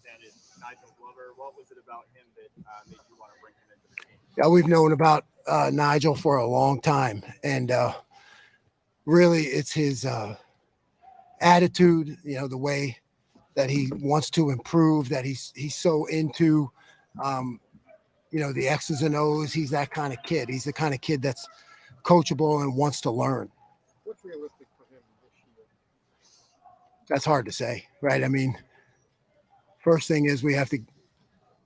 understand it. Nigel Glover, what was it about him that made you want to bring him into the team? Yeah, we've known about Nigel for a long time, and really, it's his attitude. The way that he wants to improve. That he's so into, um, the X's and O's. He's that kind of kid. He's the kind of kid that's coachable and wants to learn. What's realistic for him this year? That's hard to say, right? I mean, first thing is we have to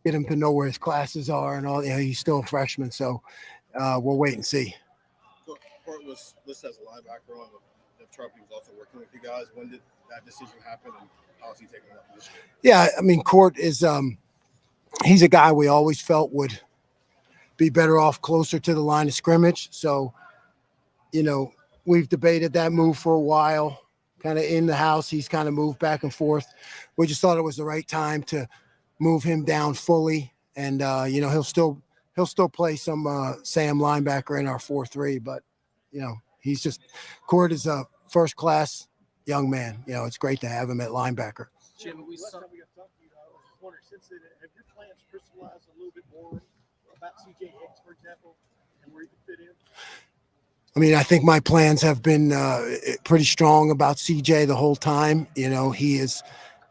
get him to know where his classes are and all. He's still a freshman, so we'll wait and see. Court was listed as a linebacker on the chart. He was also working with you guys. When did that decision happen, and how is he taking that position? Yeah, I mean, Court is he's a guy we always felt would be better off closer to the line of scrimmage. So, we've debated that move for a while, kind of in the house. He's kind of moved back and forth. We just thought it was the right time to move him down fully. And, he'll still play some Sam linebacker in our 4-3, but, he's just – Court is a first-class young man. It's great to have him at linebacker. Jim, we saw. Since then, have your plans crystallized a little bit more about CJ Hicks, for example, and where he can fit in? I mean, I think my plans have been pretty strong about CJ the whole time. He has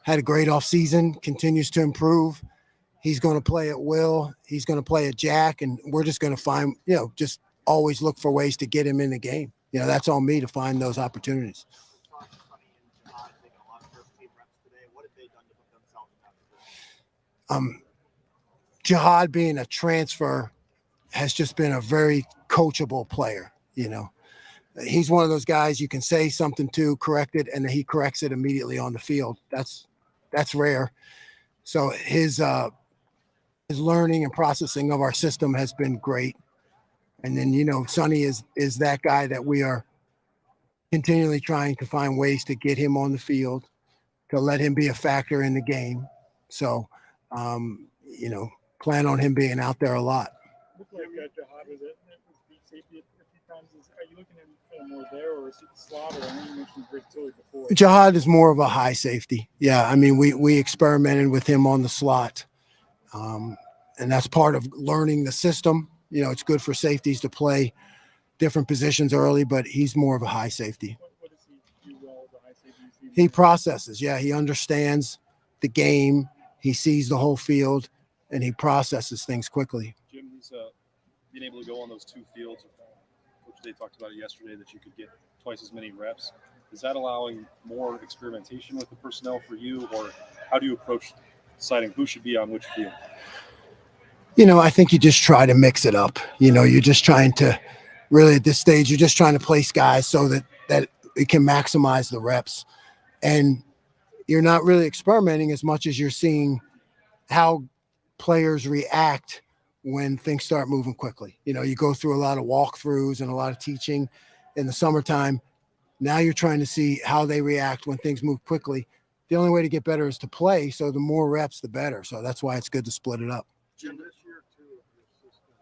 had a great offseason, continues to improve. He's going to play at will. He's going to play at Jack, and we're just going to find, just always look for ways to get him in the game. That's on me to find those opportunities. Jihad being a transfer has just been a very coachable player. He's one of those guys you can say something to, correct it, and then he corrects it immediately on the field. That's rare. So his learning and processing of our system has been great. And then, Sonny is that guy that we are continually trying to find ways to get him on the field, to let him be a factor in the game. So, plan on him being out there a lot. Looked like Jihad was it beat safety a few times. Are you looking at him more there, or is it the slot? Or I know you mentioned versatility before. Jihad is more of a high safety. Yeah, I mean, we experimented with him on the slot, and that's part of learning the system. It's good for safeties to play different positions early, but he's more of a high safety. What does he do well as a high safety? He processes. Yeah, he understands the game. He sees the whole field, and he processes things quickly. Jim, he's being able to go on those two fields. Coach Day talked about it yesterday, that you could get twice as many reps. Is that allowing more experimentation with the personnel for you, or how do you approach deciding who should be on which field? I think you just try to mix it up. You're just trying to really, at this stage, you're just trying to place guys so that it can maximize the reps. And you're not really experimenting as much as you're seeing how players react when things start moving quickly. You go through a lot of walkthroughs and a lot of teaching in the summertime. Now you're trying to see how they react when things move quickly. The only way to get better is to play. So the more reps, the better. So that's why it's good to split it up. Jim, this year too of your system,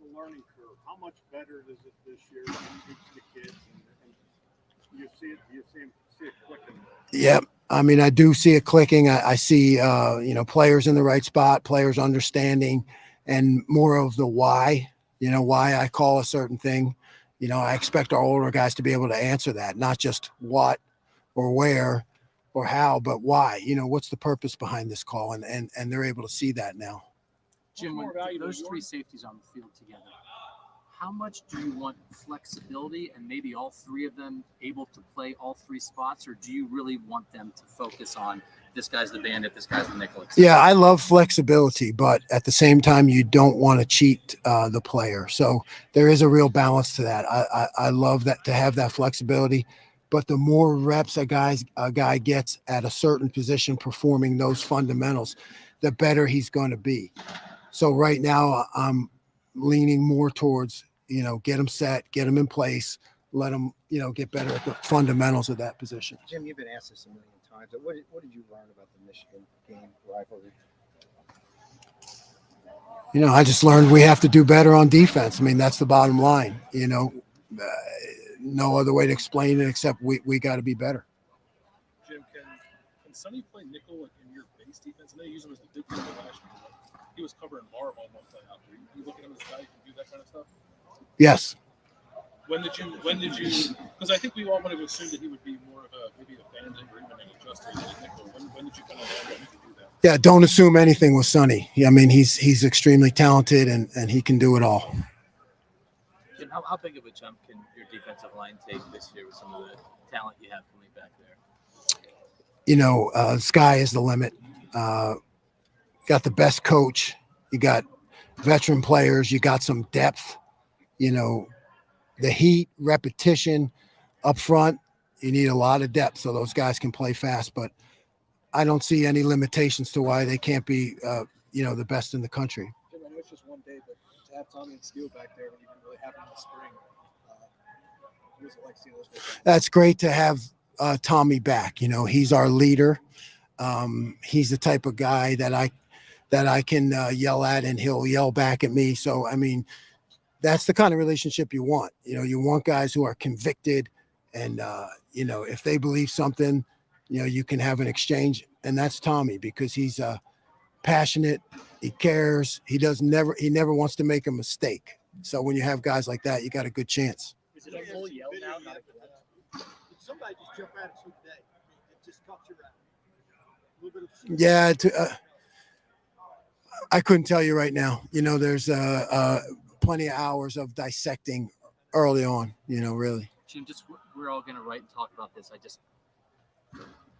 the learning curve. How much better is it this year when you teach the kids and you see it? You see it clicking. Yep. I mean, I do see it clicking. I see, players in the right spot, players understanding, and more of the why. Why I call a certain thing. I expect our older guys to be able to answer that, not just what or where or how, but why. What's the purpose behind this call, and they're able to see that now. Jim, when those three safeties on the field together, how much do you want flexibility and maybe all three of them able to play all three spots, or do you really want them to focus on this guy's the bandit, this guy's the nickel? Yeah, I love flexibility, but at the same time, you don't want to cheat the player. So there is a real balance to that. I love that, to have that flexibility, but the more reps a guy gets at a certain position performing those fundamentals, the better he's going to be. So right now, I'm leaning more towards, get him set, get him in place, let him, get better at the fundamentals of that position. Jim, you've been asked this a million times, but what did you learn about the Michigan game rivalry? I just learned we have to do better on defense. I mean, that's the bottom line. No other way to explain it except we got to be better. Jim, can Sonny play nickel in your base defense? I know you use him as the big guy last year. But he was covering Marv on one play out there. You look at him as a guy who can do that kind of stuff? Yes. When did you, because I think we all wanted to assume that he would be more of maybe a bandit or even an adjuster than a nickel. When did you kind of know that he could do that? Yeah, don't assume anything with Sonny. I mean, he's extremely talented and he can do it all. Jim, how big of a jump can your defensive line take this year with some of the talent you have coming back there? Sky is the limit. Got the best coach. You got veteran players. You got some depth. The heat, repetition up front. You need a lot of depth so those guys can play fast. But I don't see any limitations to why they can't be, the best in the country. Jim, I know it's just one day, but to have Tommy and Steele back there when you didn't really have them in the spring, what was it like seeing those guys? That's great to have Tommy back. He's our leader. He's the type of guy that I can yell at and he'll yell back at me. So, I mean, that's the kind of relationship you want. You want guys who are convicted and, if they believe something, you can have an exchange. And that's Tommy because he's passionate. He cares. He never wants to make a mistake. So when you have guys like that, you got a good chance. Is it a full yell now? Not a Did somebody just jump at us today? It just caught your eye. A little bit of Yeah. I couldn't tell you right now. There's plenty of hours of dissecting early on, really. Jim, we're all going to write and talk about this.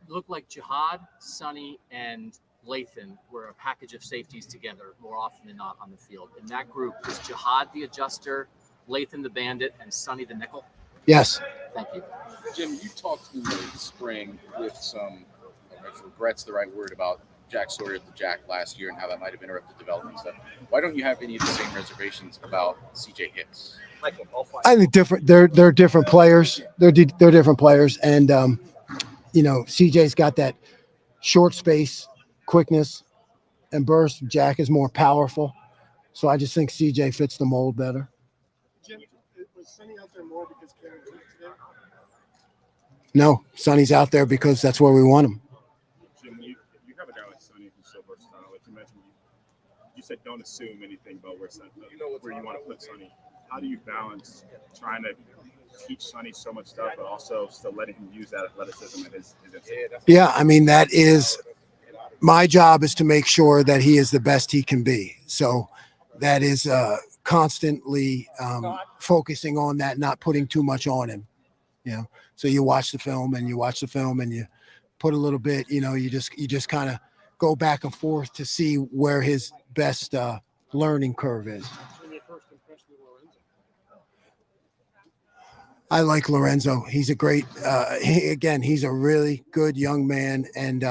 Looked like Jihad, Sonny, and Lathan were a package of safeties together more often than not on the field. In that group, is Jihad the adjuster, Lathan the bandit, and Sonny the nickel? Yes. Thank you. Jim, you talked through the spring with some, if regret's the right word, about Jack Sawyer at the Jack last year and how that might have interrupted development stuff. Why don't you have any of the same reservations about CJ Hicks? I think different. They're different players. They're different players, and CJ's got that short space, quickness, and burst. Jack is more powerful, so I just think CJ fits the mold better. Jim, was Sonny out there more because Karen took today? No, Sonny's out there because that's where we want him. Jim, you have a guy like Sonny who's so versatile. Like you mentioned, you said don't assume anything about where you want to put Sonny. How do you balance trying to teach Sonny so much stuff, but also still letting him use that athleticism and his Yeah, I mean, that is my job, is to make sure that he is the best he can be. So that is constantly focusing on that, not putting too much on him. So you watch the film and you put a little bit, you just kind of go back and forth to see where his best learning curve is. I like Lorenzo. He's a great, he's a really good young man. And,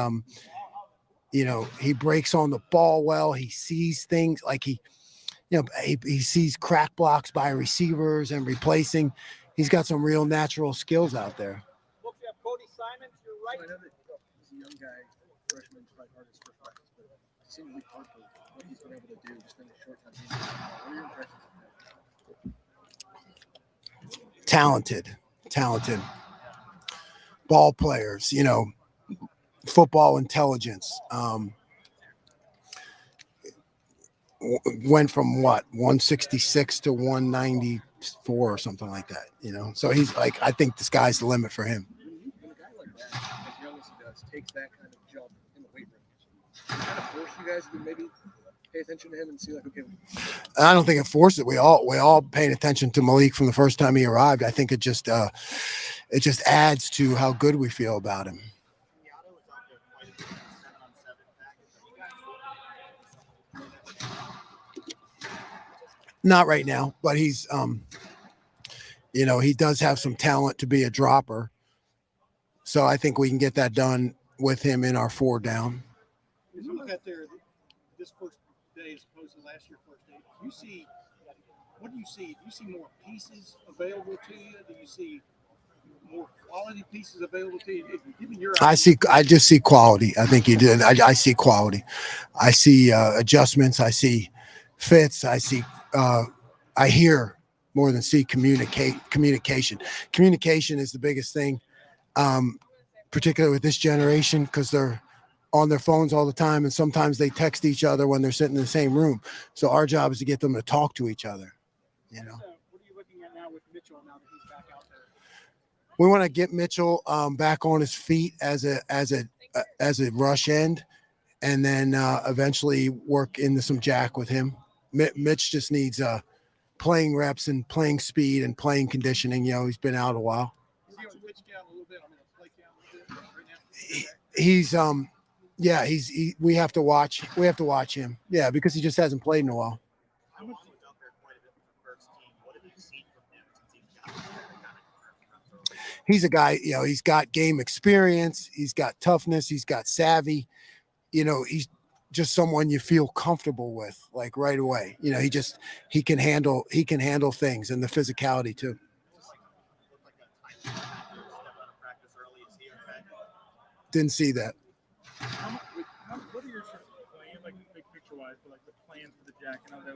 he breaks on the ball well. He sees things like he sees crack blocks by receivers and replacing. He's got some real natural skills out there. Folks, you have Cody Simon to your right. I know that he's a young guy, freshman, trying hard his first practice, but it seems really hard for what he's been able to do just in a short time. What are your impressions of that? Talented ball players, Football intelligence. Went from 166 to 194 or something like that, So he's like, I think the sky's the limit for him. When a guy like that, as young as he does, takes that kind of jump in the weight room, does it kind of force you guys to maybe pay attention to him and see like, okay. I don't think it forced it. We all paid attention to Malik from the first time he arrived. I think it just adds to how good we feel about him. Not right now, but he's, he does have some talent to be a dropper. So I think we can get that done with him in our 4 down. As you look at this first day as opposed to last year's first day, what do you see? Do you see more pieces available to you? Do you see more quality pieces available to you? Given your I just see quality. I think you did. I see quality. I see adjustments. I see fits. I hear more than see communication. Communication is the biggest thing. particularly with this generation, because they're on their phones all the time, and sometimes they text each other when they're sitting in the same room. So our job is to get them to talk to each other. You know, What are you looking at now with Mitchell now that he's back out there? we want to get Mitchell back on his feet as a rush end, and then eventually work into some jack with him. Mitch just needs playing reps and playing speed and playing conditioning. You know, he's been out a while. Is he on the pitch count a little bit? I mean, a play count a little bit right now? He's yeah, we have to watch him. Yeah, because he just hasn't played in a while. How much was out there quite a bit with the first team? What have you seen from him since he's got there? He's a guy, you know, he's got game experience, he's got toughness, he's got savvy. You know, he's just someone you feel comfortable with, like right away. You know, he can handle things, and the physicality too. Didn't see that. What are your sort of plans, like big picture wise, but like the plans for the jack? I know that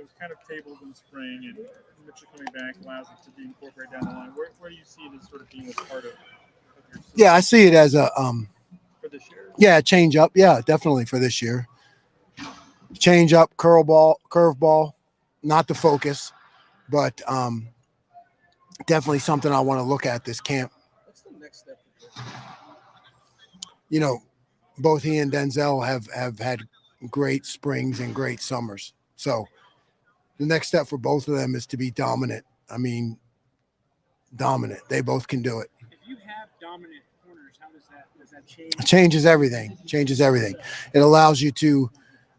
was kind of tabled in the spring, and Mitchell coming back allows it to be incorporated down the line. Where do you see it as sort of being a part of your system Yeah, I see it as a for this year? yeah, change up. Yeah, definitely for this year. Change up, curveball, not the focus, but definitely something I want to look at this camp. What's the next step? You know, both he and Denzel have had great springs and great summers. So the next step for both of them is to be dominant. I mean, dominant. They both can do it. If you have dominant corners, how does that change? It changes everything. Changes everything. It allows you to,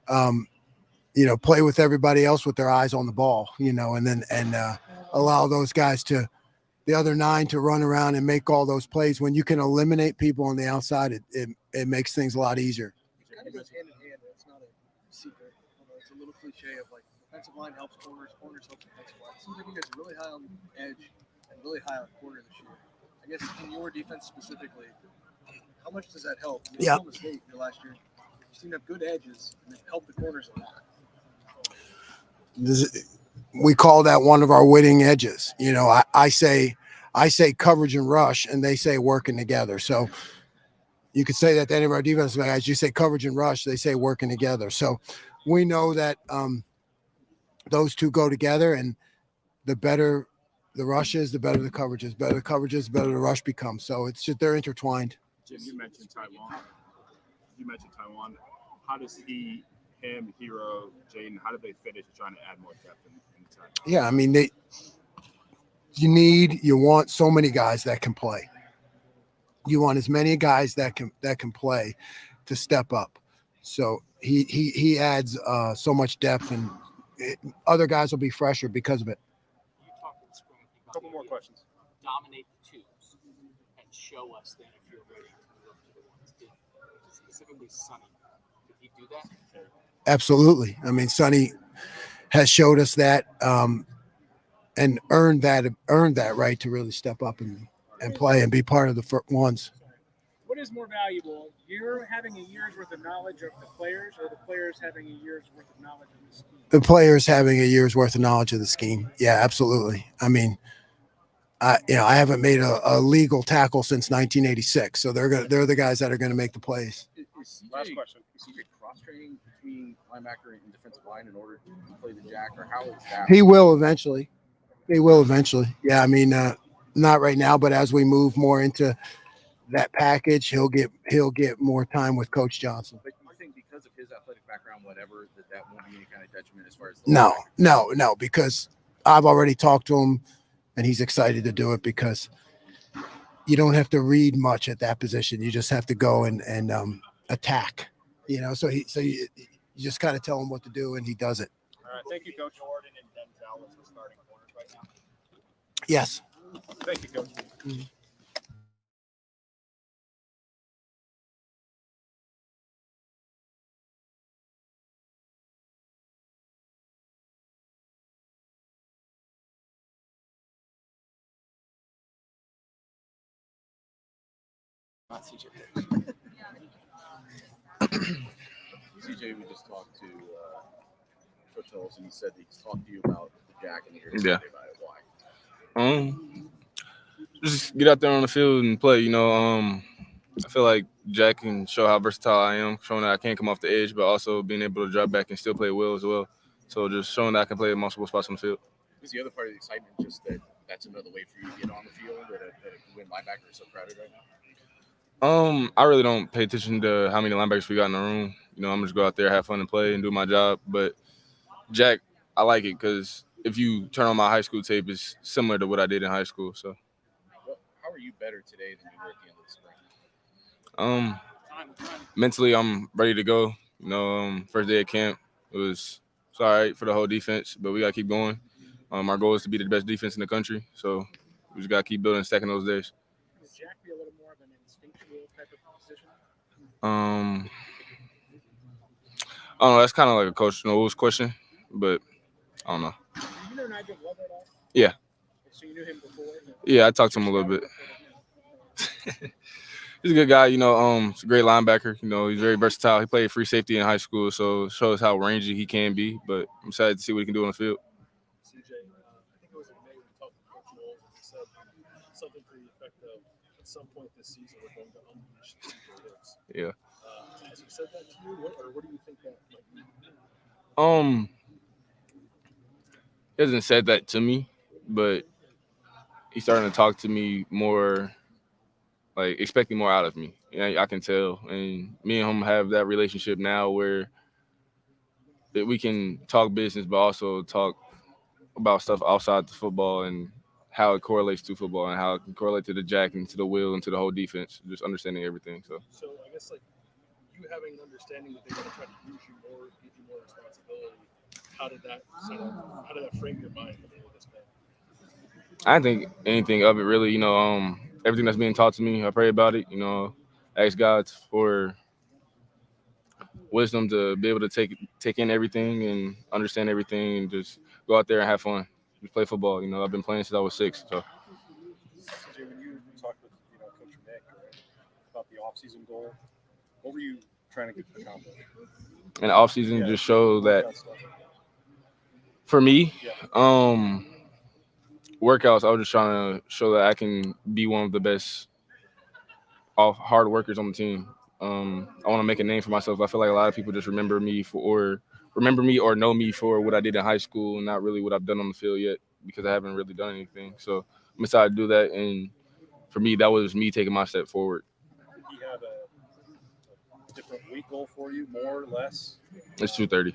you know, play with everybody else with their eyes on the ball. You know, and allow those guys to, the other 9 to run around and make all those plays. When you can eliminate people on the outside, it makes things a lot easier. It kind of goes hand in hand. It's not a secret. It's a little cliche of like defensive line helps corners, corners helps defensive line. It seems like you guys are really high on edge and really high on corner this year. I guess in your defense specifically, how much does that help? Yeah. Oklahoma State last year, you seem to have good edges and it helped the corners a lot. We call that one of our winning edges. You know, I say coverage and rush, and they say working together. So you could say that to any of our defensive guys. You say coverage and rush, they say working together. So we know that those two go together, and the better the rush is, the better the coverage is. Better the coverage is, the better the rush becomes. So it's just they're intertwined. Jim, you mentioned Taiwan. How does him, Hero, Jaden, how do they fit into trying to add more depth in the time? Yeah, I mean, you want so many guys that can play. You want as many guys that can play to step up. So he adds so much depth, and other guys will be fresher because of it. You talked in the spring A couple more questions. dominate the twos and show us then if you're ready to move up to the ones. Specifically Sonny. Did he do that? Absolutely. I mean, Sonny has showed us that and earned that right to really step up and play and be part of the ones. What is more valuable? You're having a year's worth of knowledge of the players, or the players having a year's worth of knowledge of the scheme? The players having a year's worth of knowledge of the scheme. Yeah, absolutely. I mean, I haven't made a legal tackle since 1986, so they're the guys that are going to make the plays. Last question. Is CJ cross-training between linebacker and defensive line in order to play the jack, or how is that? He will eventually. Yeah, I mean, not right now, but as we move more into that package, he'll get more time with Coach Johnson. But you think because of his athletic background, whatever, that won't be any kind of detriment as far as No, because I've already talked to him, and he's excited to do it because you don't have to read much at that position. You just have to go and attack. You know, so you just kind of tell him what to do, and he does it. All right. Thank you, Coach. Jordan and Denzel as the starting corners right now. Yes. Thank you, Coach. Mm-hmm. Not CJ. CJ, we just talked to Coach Knowles, and he said he's talked to you about the jack, and you're excited about it. Why? Just get out there on the field and play. You know, I feel like Jack can show how versatile I am, showing that I can come off the edge, but also being able to drop back and still play well as well. So just showing that I can play multiple spots on the field. Is the other part of the excitement just that that's another way for you to get on the field that a win linebacker is so crowded right now? I really don't pay attention to how many linebackers we got in the room. I'm just go out there, have fun, and play, and do my job. But Jack, I like it because if you turn on my high school tape, it's similar to what I did in high school. So, How are you better today than you were at the end of the spring? mentally, I'm ready to go. First day of camp, it was all right for the whole defense, but we got to keep going. Our goal is to be the best defense in the country, so we just got to keep building, stacking those days. Would Jack be a little more of an instinctual type of position? I don't know. That's kind of like a Coach Knowles question, but I don't know. Do you know Nigel Glover at all? Yeah. So you knew him before? Yeah, I talked to him a little bit. He's a good guy, he's a great linebacker. He's very versatile. He played free safety in high school, so it shows how rangy he can be. But I'm excited to see what he can do on the field. CJ, I think it was in May we talked to Coach Knowles and he said something to the effect of at some point this season we're going to unleash CJ Hicks. Yeah. Has he said that to you, or what do you think that might mean? He hasn't said that to me, but he's starting to talk to me more, like expecting more out of me. I can tell, and me and him have that relationship now where that we can talk business, but also talk about stuff outside the football and how it correlates to football and how it can correlate to the jack and to the wheel and to the whole defense. Just understanding everything. So I guess like you having an understanding that they're going to try to use you more, give you more responsibility. How did that frame your mind before this game? I didn't think anything of it really. Everything that's being taught to me, I pray about it. Ask God for wisdom to be able to take in everything and understand everything and just go out there and have fun. Just play football. I've been playing since I was 6. So. CJ, when you talked with Coach Nick about the offseason goal, what were you trying to get accomplished? In the offseason, just show that for me, workouts, I was just trying to show that I can be one of the best hard workers on the team. I want to make a name for myself. I feel like a lot of people just remember me or know me for what I did in high school and not really what I've done on the field yet because I haven't really done anything. So I'm excited to do that. And for me, that was me taking my step forward. Did he have a different week goal for you, more or less? It's 230.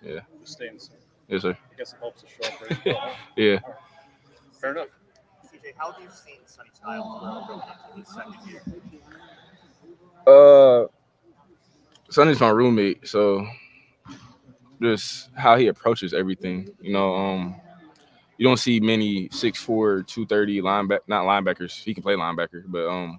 Yeah. Just staying the same. Yes, sir. I guess it helps to show up ready to go, huh? Yeah. Right. Fair enough. CJ, how have you seen Sonny Styles grow going into his second year? Sonny's my roommate, so just how he approaches everything. You don't see many 6'4", 230 not linebackers. He can play linebacker, but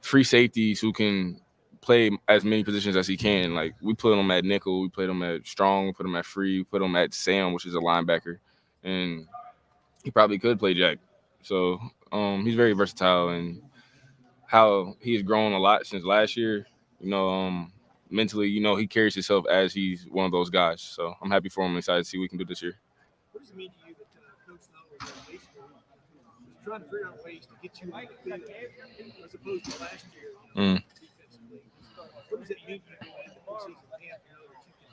free safeties who can play as many positions as he can. Like we put him at nickel, we put him at strong, we put him at free, we put him at Sam, which is a linebacker, and he probably could play jack. So he's very versatile, and how he has grown a lot since last year. Mentally, he carries himself as he's one of those guys. So I'm happy for him. I'm excited to see what we can do this year. What does it mean to you that Coach Knowles basically was trying to figure out ways to get you on the field as opposed to last year defensively? What does it mean to you in the postseason camp that you can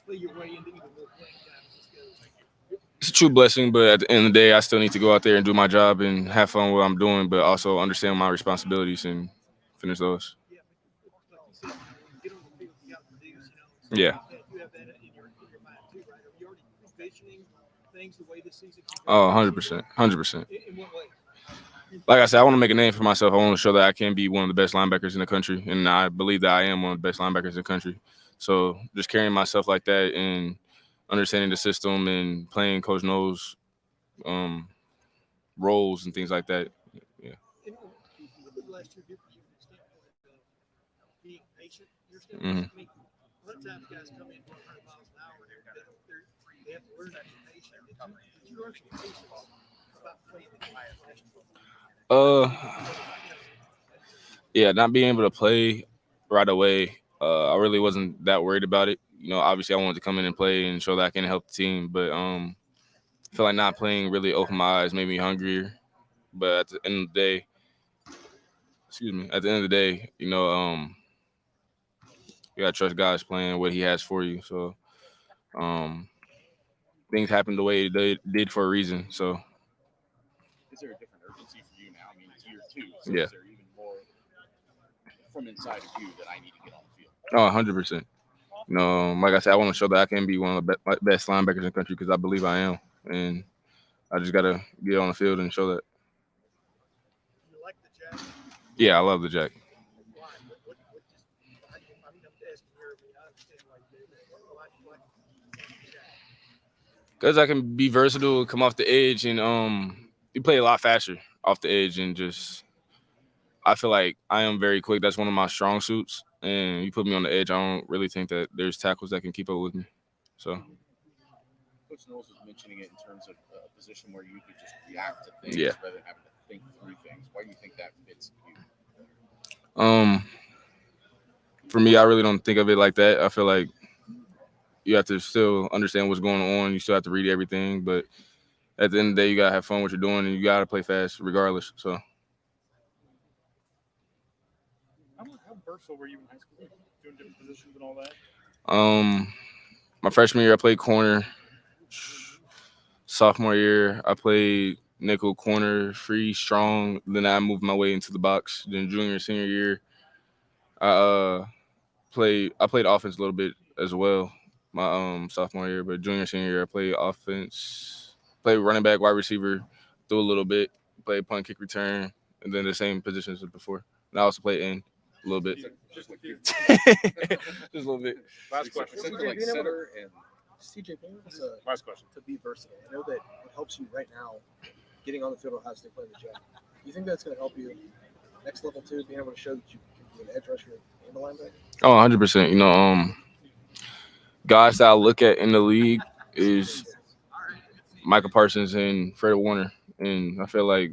play your way into even more playing time as this goes? It's a true blessing, but at the end of the day, I still need to go out there and do my job and have fun with what I'm doing, but also understand my responsibilities and finish those. Yeah, but like you said, get on the field, you got to produce, Yeah. You have that in your mind too, right? Are you already envisioning things the way this season? Oh, 100%. 100%. In what way? Like I said, I want to make a name for myself. I want to show that I can be one of the best linebackers in the country, and I believe that I am one of the best linebackers in the country. So just carrying myself like that and understanding the system and playing Coach Knowles' roles and things like that. Yeah. What did last year do for you from the standpoint of being patient? Mm-hmm. I mean, a lot of times guys come in 100 miles an hour and they have to learn that patience. Did you learn some patience about playing the higher position? Yeah, not being able to play right away. I really wasn't that worried about it. Obviously I wanted to come in and play and show that I can help the team, but I feel like not playing really opened my eyes, made me hungrier. But at the end of the day, excuse me, at the end of the day, you gotta trust God's plan, what He has for you. So um, things happen the way they did for a reason. So Is there a different urgency for you now? I mean, it's year 2, so yeah, is there even more from inside of you that I need to get on the field? oh, 100%. Like I said, I want to show that I can be one of the best linebackers in the country because I believe I am, and I just gotta get on the field and show that. You like the Jack? Yeah, I love the Jack. Why? What just, I mean, I'm asking here, I mean, I understand why you do that. Why the Jack? Because I can be versatile, come off the edge, and you play a lot faster off the edge, and just I feel like I am very quick. That's one of my strong suits, and you put me on the edge, I don't really think that there's tackles that can keep up with me. So Coach Knowles was mentioning it in terms of a position where you could just react to things yeah, rather than having to think through things. Why do you think that fits you? um, for me, I really don't think of it like that. I feel like you have to still understand what's going on. You still have to read everything, but at the end of the day, you gotta have fun what you're doing, and you gotta play fast regardless. So How versatile were you in high school? Doing different positions and all that? um, my freshman year, I played corner. Sophomore year, I played nickel, corner, free, strong. Then I moved my way into the box. Then junior, senior year, I played offense a little bit as well. My sophomore year, but junior, senior year, I played offense, played running back, wide receiver, threw a little bit, played punt, kick, return, and then the same positions as before. And I also played end a little bit. Just like you. Just a little bit. Last question. Something like center and CJ, being able Last question. to be versatile, I know that it helps you right now getting on the field of Ohio State playing the Jack. Do you think that's going to help you next level too, being able to show that you can be an edge rusher and a linebacker? Oh, 100%. Guys that I look at in the league is Michael Parsons and Fred Warner, and I feel like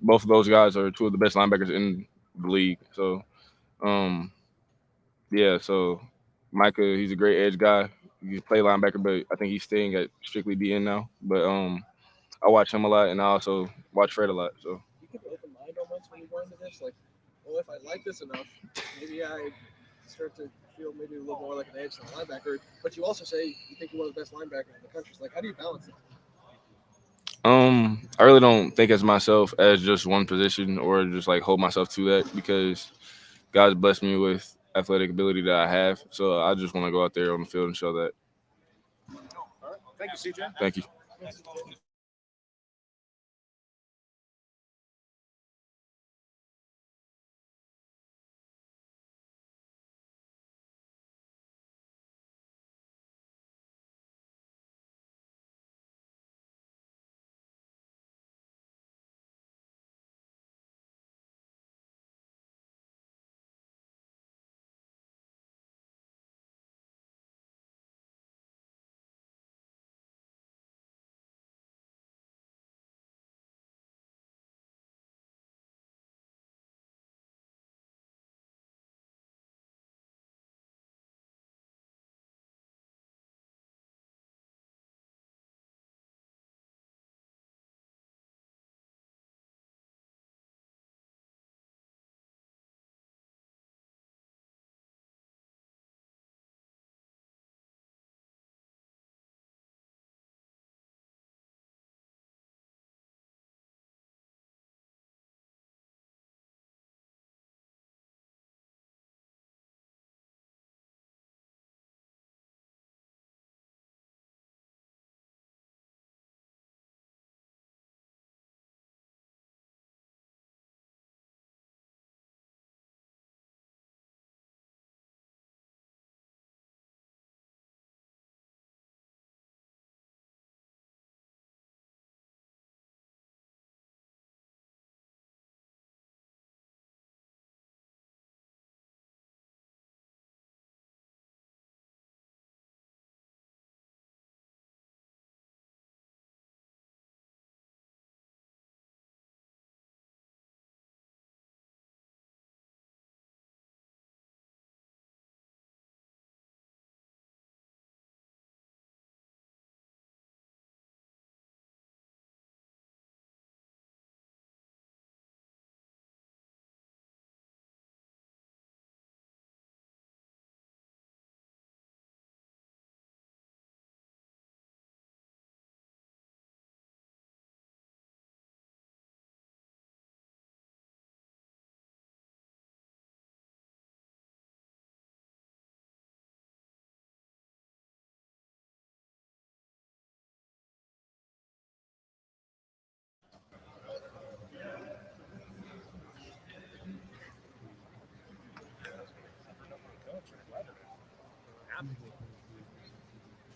both of those guys are two of the best linebackers in the league. So, um, yeah. So, Micah, he's a great edge guy. He can play linebacker, but I think he's staying at strictly DN now. But I watch him a lot, and I also watch Fred a lot. So, You keep an open mind almost when you go into this, like, well, if I like this enough, maybe I start to feel maybe a little more like an edge than a linebacker. But you also say you think you're one of the best linebackers in the country. So, like, how do you balance it? I really don't think as myself as just one position or just like hold myself to that because God's blessed me with athletic ability that I have. So I just want to go out there on the field and show that. All right. Thank you, CJ. Thank you.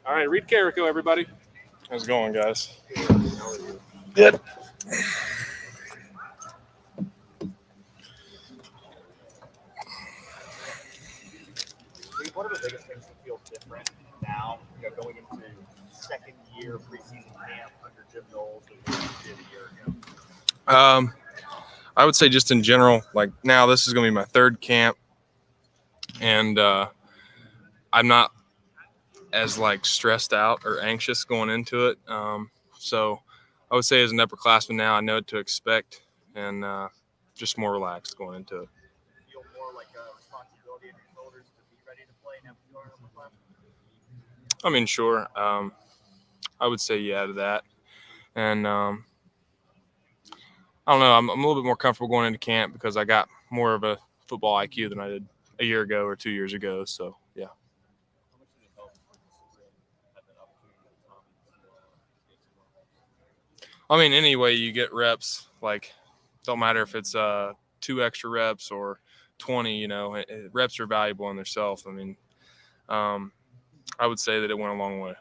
All right, Reed Carrico, everybody. How's it going, guys? Good. What are the biggest things that feel different now, going into second year preseason camp under Jim Knowles than what you did a year ago? I would say just in general, like now this is going to be my third camp, and I'm not as like stressed out or anxious going into it. So I would say as an upperclassman now, I know what to expect, and just more relaxed going into it. Feel more like a responsibility on your shoulders to be ready to play now that you are an upperclassman? I mean, sure. I would say yeah to that, and I don't know. I'm a little bit more comfortable going into camp because I got more of a football IQ than I did a year ago or 2 years ago. So yeah. I mean, any way you get reps, like, don't matter if it's 2 extra reps or 20. Reps are valuable in themselves. I mean, I would say that it went a long way.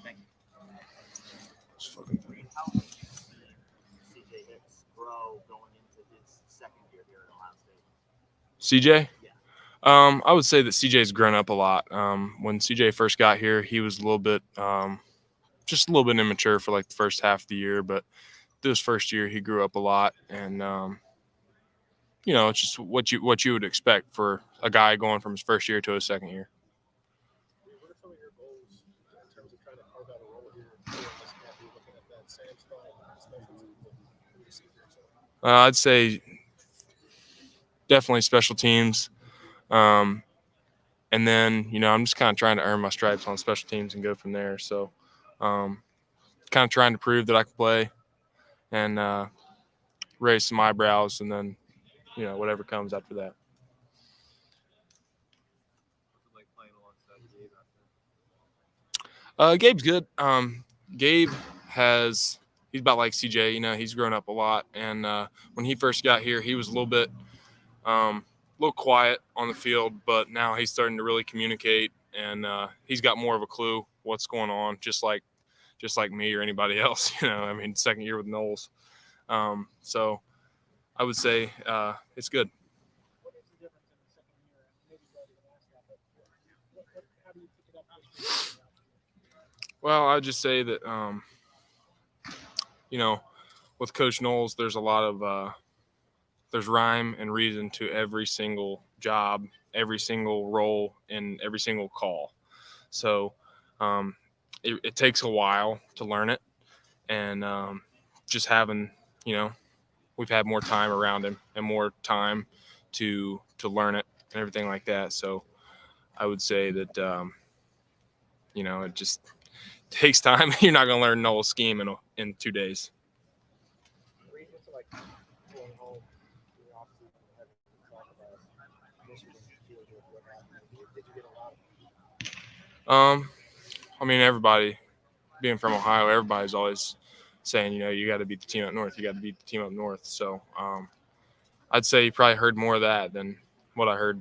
Thank you. How much do you see CJ Hicks grow going into his second year here at Ohio State? CJ? Yeah. I would say that CJ's grown up a lot. When CJ first got here, he was a little bit, just a little bit immature for like the first half of the year. But this first year, he grew up a lot, and it's just what you would expect for a guy going from his first year to his second year. What are some of your goals in terms of trying to carve out a role here in this camp? Are you looking at that same spot, special teams? What do you see for yourself? I'd say definitely special teams. And then, I'm just kind of trying to earn my stripes on special teams and go from there. So kind of trying to prove that I can play and raise some eyebrows, and then, whatever comes after that. Gabe's good. Gabe he's about like CJ, he's grown up a lot. And when he first got here, he was a little quiet on the field, but now he's starting to really communicate, and he's got more of a clue what's going on, just like me or anybody else. I mean, second year with Knowles. So I would say it's good. What is the difference in the second year? Maybe you already asked that, but how do you pick it up this year? Well, I'd just say that, with Coach Knowles, there's a lot of there's rhyme and reason to every single job, every single role, and every single call. So it takes a while to learn it, and just having, we've had more time around him and more time to learn it and everything like that. So I would say that it just takes time. You're not going to learn Knowles' scheme in 2 days. I mean, everybody, being from Ohio, everybody's always saying, you got to beat the team up north. You got to beat the team up north. So I'd say you probably heard more of that than what I heard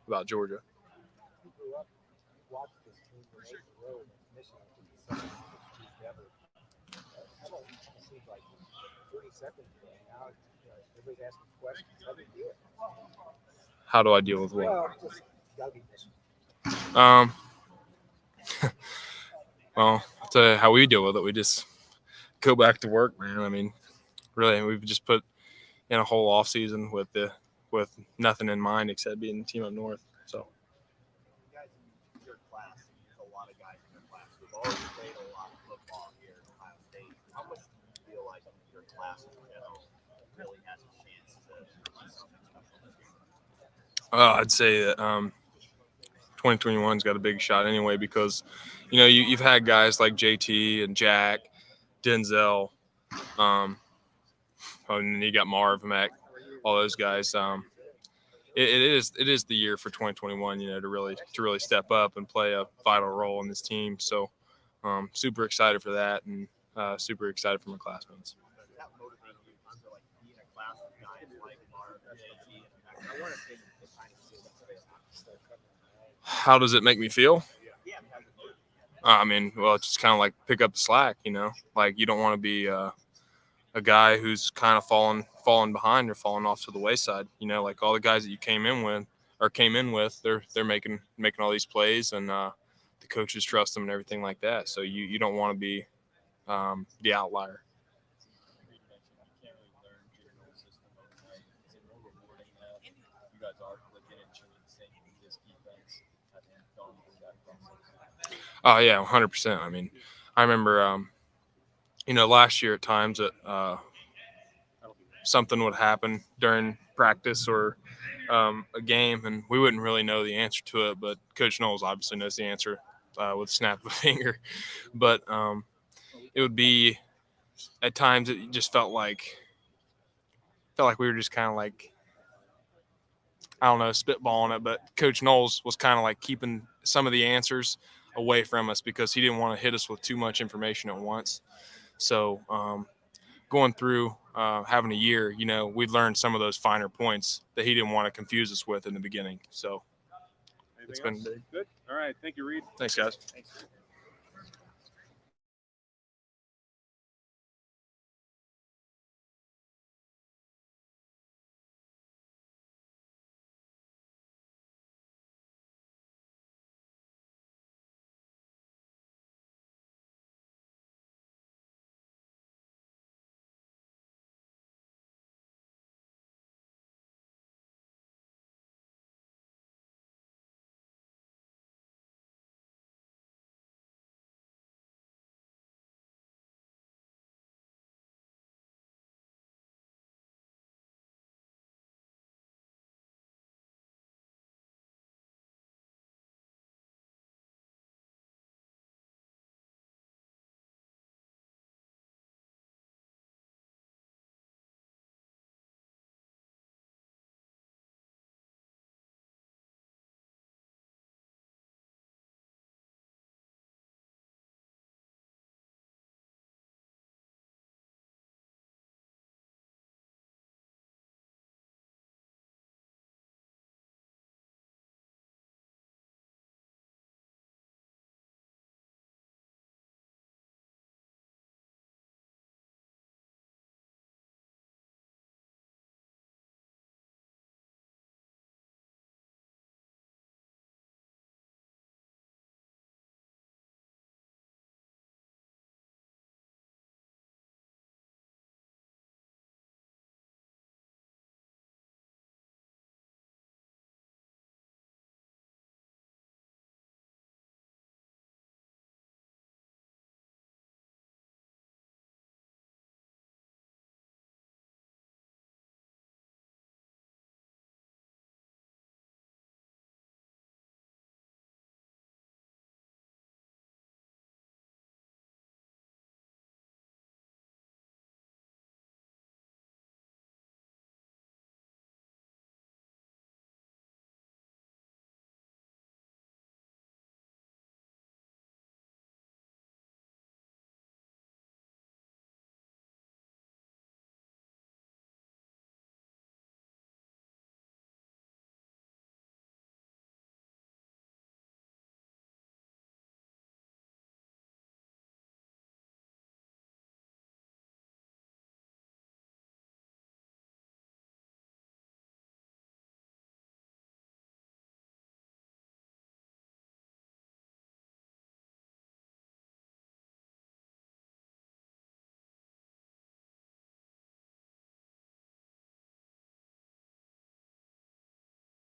about Georgia. How do I deal with what? Well, I'll tell you how we deal with it. We just go back to work, man. I mean, really, we've just put in a whole off season with nothing in mind except being the team up north. So. You guys in your class, there's a lot of guys in your class who've already played a lot of football here at Ohio State. How much do you feel like your class in general really has a chance to do something special this year? I'd say that 2021's got a big shot anyway, because you've had guys like JT and Jack, Denzel, and then you got Marv, Mac, all those guys. It is the year for 2021, to really step up and play a vital role in this team. So super excited for that, and super excited for my classmates. That motivated you to like be in a class with guys like Marv, JT, and Mac? I want to think the kind of How does it make me feel? I mean, well, it's just kind of like pick up the slack, you know. Like you don't want to be a guy who's kind of falling behind or falling off to the wayside. You know, like all the guys that you came in with, they're making all these plays, and the coaches trust them and everything like that. So you don't want to be the outlier. Oh yeah, 100%. I mean, I remember, last year at times that something would happen during practice or a game, and we wouldn't really know the answer to it. But Coach Knowles obviously knows the answer with a snap of a finger. But it would be at times it just felt like we were just kind of like, I don't know, spitballing it. But Coach Knowles was kind of like keeping some of the answers away from us because he didn't want to hit us with too much information at once. So going through having a year, we'd learned some of those finer points that he didn't want to confuse us with in the beginning. So it's been good. All right. Thank you, Reed. Thanks, guys. Thanks.